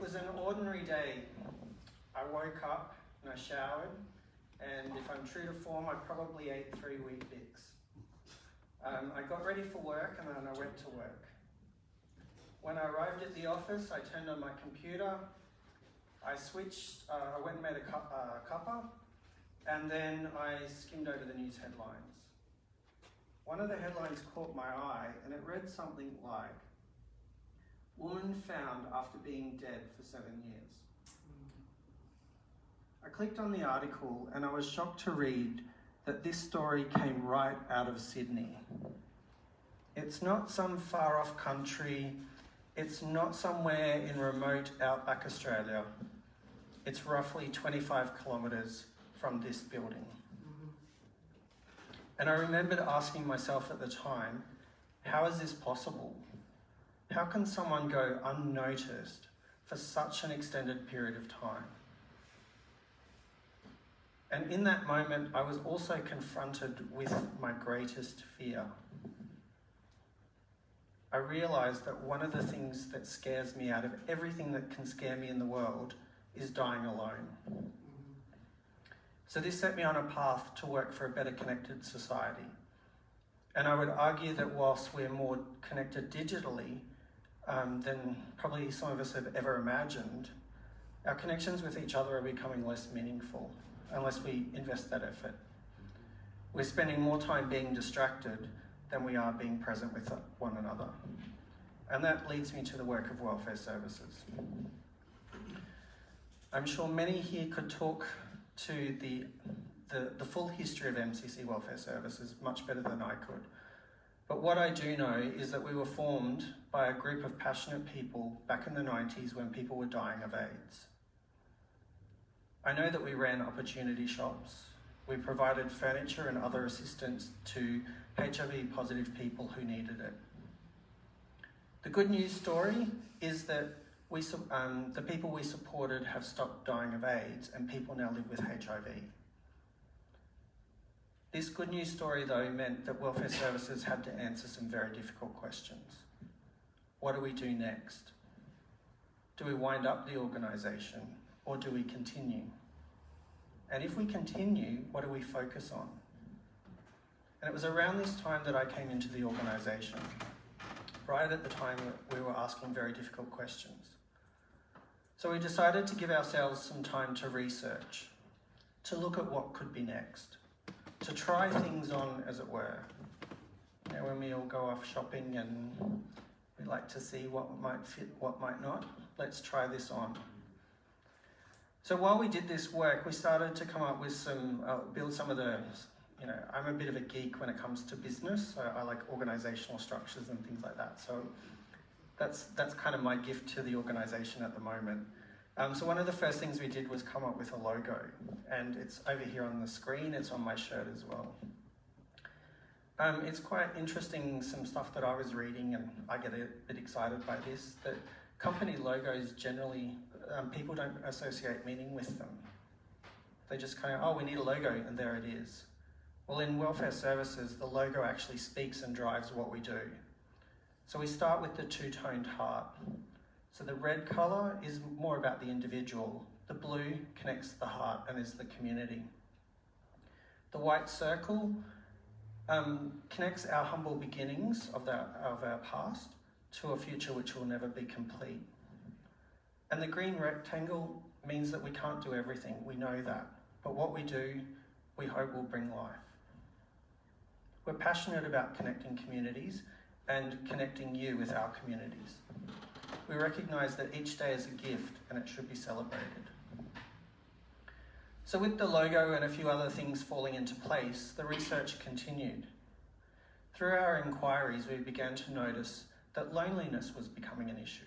was an ordinary day. I woke up and I showered, and if I'm true to form, I probably ate 3 Weet-Bix. I got ready for work and then I went to work. When I arrived at the office, I turned on my computer, I went and made a cuppa, and then I skimmed over the news headlines. One of the headlines caught my eye, and it read something like, "Woman found after being dead for 7 years." I clicked on the article and I was shocked to read that this story came right out of Sydney. It's not some far off country, it's not somewhere in remote outback Australia. It's roughly 25 kilometres from this building. And I remembered asking myself at the time, how is this possible? How can someone go unnoticed for such an extended period of time? And in that moment, I was also confronted with my greatest fear. I realised that one of the things that scares me out of everything that can scare me in the world is dying alone. So this set me on a path to work for a better connected society. And I would argue that whilst we're more connected digitally than probably some of us have ever imagined, our connections with each other are becoming less meaningful unless we invest that effort. We're spending more time being distracted than we are being present with one another. And that leads me to the work of welfare services. I'm sure many here could talk to the full history of MCC Welfare Services much better than I could. But what I do know is that we were formed by a group of passionate people back in the 90s when people were dying of AIDS. I know that we ran opportunity shops. We provided furniture and other assistance to HIV positive people who needed it. The good news story is that the people we supported have stopped dying of AIDS and people now live with HIV. This good news story though meant that welfare services had to answer some very difficult questions. What do we do next? Do we wind up the organisation or do we continue? And if we continue, what do we focus on? And it was around this time that I came into the organisation, right at the time that we were asking very difficult questions. So we decided to give ourselves some time to research, to look at what could be next, to try things on, as it were. You know, when we all go off shopping and we like to see what might fit, what might not, let's try this on. So while we did this work, we started to come up with build some of the, I'm a bit of a geek when it comes to business, so I like organisational structures and things like that. So that's kind of my gift to the organisation at the moment. So one of the first things we did was come up with a logo, and it's over here on the screen, it's on my shirt as well. It's quite interesting, some stuff that I was reading, and I get a bit excited by this, that company logos generally, people don't associate meaning with them. They just kind of, oh, we need a logo, and there it is. Well, in welfare services, the logo actually speaks and drives what we do. So we start with the two-toned heart. So the red colour is more about the individual. The blue connects the heart and is the community. The white circle connects our humble beginnings of our past to a future which will never be complete. And the green rectangle means that we can't do everything, we know that. But what we do, we hope will bring life. We're passionate about connecting communities and connecting you with our communities. We recognise that each day is a gift and it should be celebrated. So with the logo and a few other things falling into place, the research continued. Through our inquiries, we began to notice that loneliness was becoming an issue.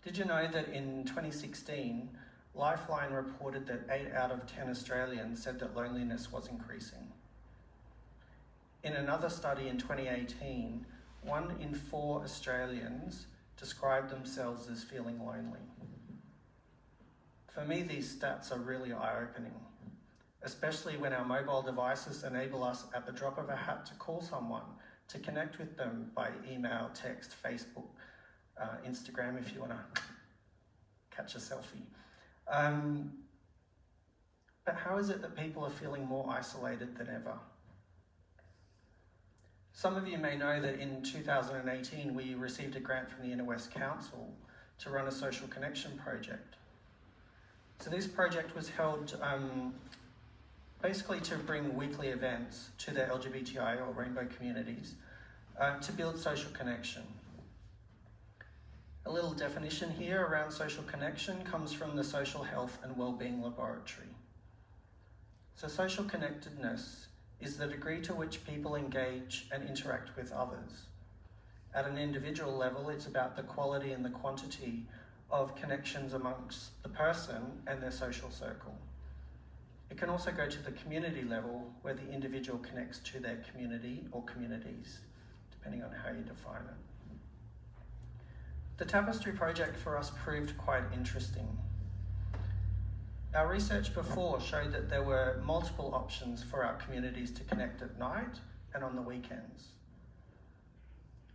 Did you know that in 2016, Lifeline reported that 8 out of 10 Australians said that loneliness was increasing? In another study in 2018, 1 in 4 Australians described themselves as feeling lonely. For me, these stats are really eye-opening, especially when our mobile devices enable us at the drop of a hat to call someone, to connect with them by email, text, Facebook, Instagram if you want to catch a selfie. But how is it that people are feeling more isolated than ever? Some of you may know that in 2018 we received a grant from the Inner West Council to run a social connection project. So this project was held basically to bring weekly events to the LGBTI or rainbow communities to build social connection. A little definition here around social connection comes from the Social Health and Wellbeing Laboratory. So social connectedness is the degree to which people engage and interact with others. At an individual level, it's about the quality and the quantity of connections amongst the person and their social circle. It can also go to the community level, where the individual connects to their community or communities, depending on how you define it. The Tapestry Project for us proved quite interesting. Our research before showed that there were multiple options for our communities to connect at night and on the weekends.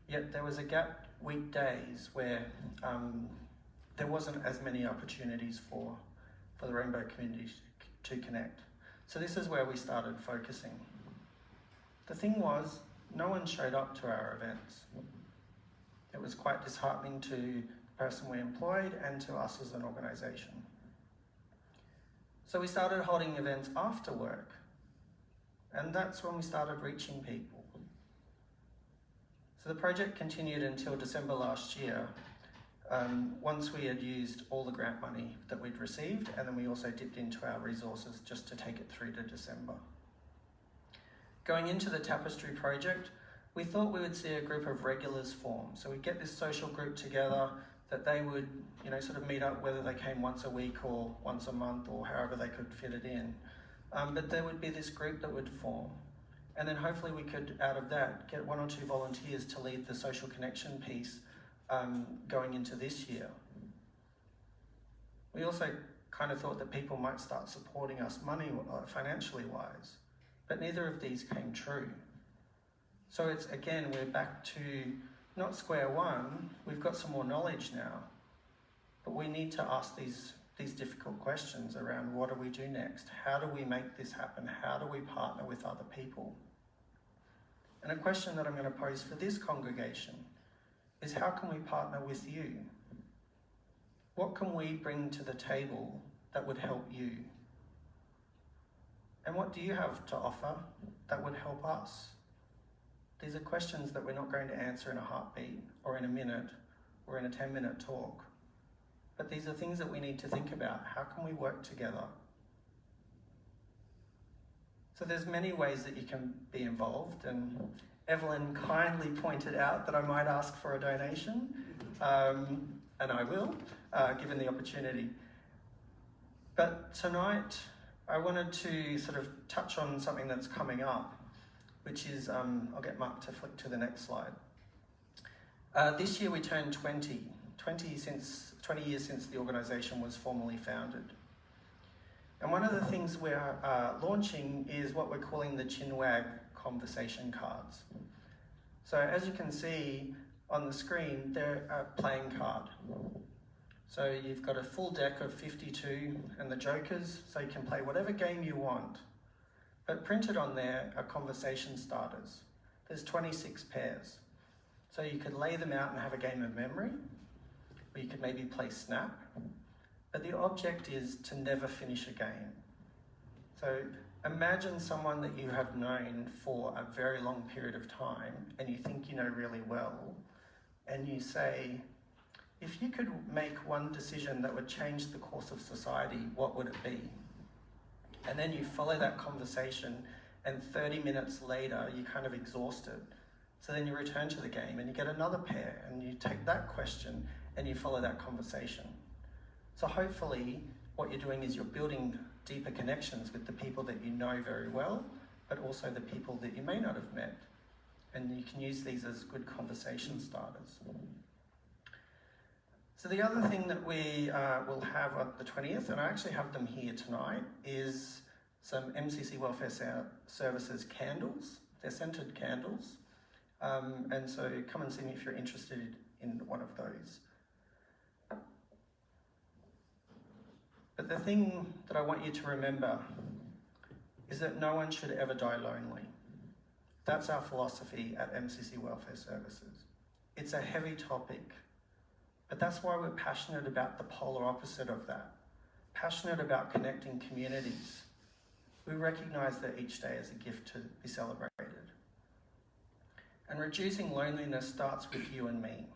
Yet there was a gap weekdays where there wasn't as many opportunities for the rainbow communities to connect. So this is where we started focusing. The thing was, no one showed up to our events. It was quite disheartening to the person we employed and to us as an organisation. So we started holding events after work, and that's when we started reaching people. So the project continued until December last year, once we had used all the grant money that we'd received, and then we also dipped into our resources just to take it through to December. Going into the Tapestry Project, we thought we would see a group of regulars form. So we'd get this social group together, that they would, sort of meet up, whether they came once a week or once a month or however they could fit it in. But there would be this group that would form. And then hopefully we could, out of that, get 1 or 2 volunteers to lead the social connection piece going into this year. We also kind of thought that people might start supporting us financially wise, but neither of these came true. So it's, again, we're back to not square one. We've got some more knowledge now, but we need to ask these difficult questions around what do we do next? How do we make this happen? How do we partner with other people? And a question that I'm going to pose for this congregation is, how can we partner with you? What can we bring to the table that would help you? And what do you have to offer that would help us? These are questions that we're not going to answer in a heartbeat or in a minute or in a 10-minute talk. But these are things that we need to think about. How can we work together? So there's many ways that you can be involved, and Evelyn kindly pointed out that I might ask for a donation, and I will, given the opportunity. But tonight, I wanted to sort of touch on something that's coming up, which is, I'll get Mark to flick to the next slide. This year we turned 20 years since the organisation was formally founded. And one of the things we're launching is what we're calling the Chinwag Conversation Cards. So as you can see on the screen, they're a playing card. So you've got a full deck of 52 and the jokers, so you can play whatever game you want. But printed on there are conversation starters. There's 26 pairs. So you could lay them out and have a game of memory, or you could maybe play Snap. But the object is to never finish a game. So imagine someone that you have known for a very long period of time and you think you know really well, and you say, if you could make one decision that would change the course of society, what would it be? And then you follow that conversation, and 30 minutes later, you're kind of exhausted. So then you return to the game and you get another pair, and you take that question and you follow that conversation. So hopefully what you're doing is you're building deeper connections with the people that you know very well, but also the people that you may not have met. And you can use these as good conversation starters. So the other thing that we will have on the 20th, and I actually have them here tonight, is some MCC Welfare Services candles. They're scented candles. And so come and see me if you're interested in one of those. But the thing that I want you to remember is that no one should ever die lonely. That's our philosophy at MCC Welfare Services. It's a heavy topic, but that's why we're passionate about the polar opposite of that. Passionate about connecting communities. We recognise that each day is a gift to be celebrated. And reducing loneliness starts with you and me.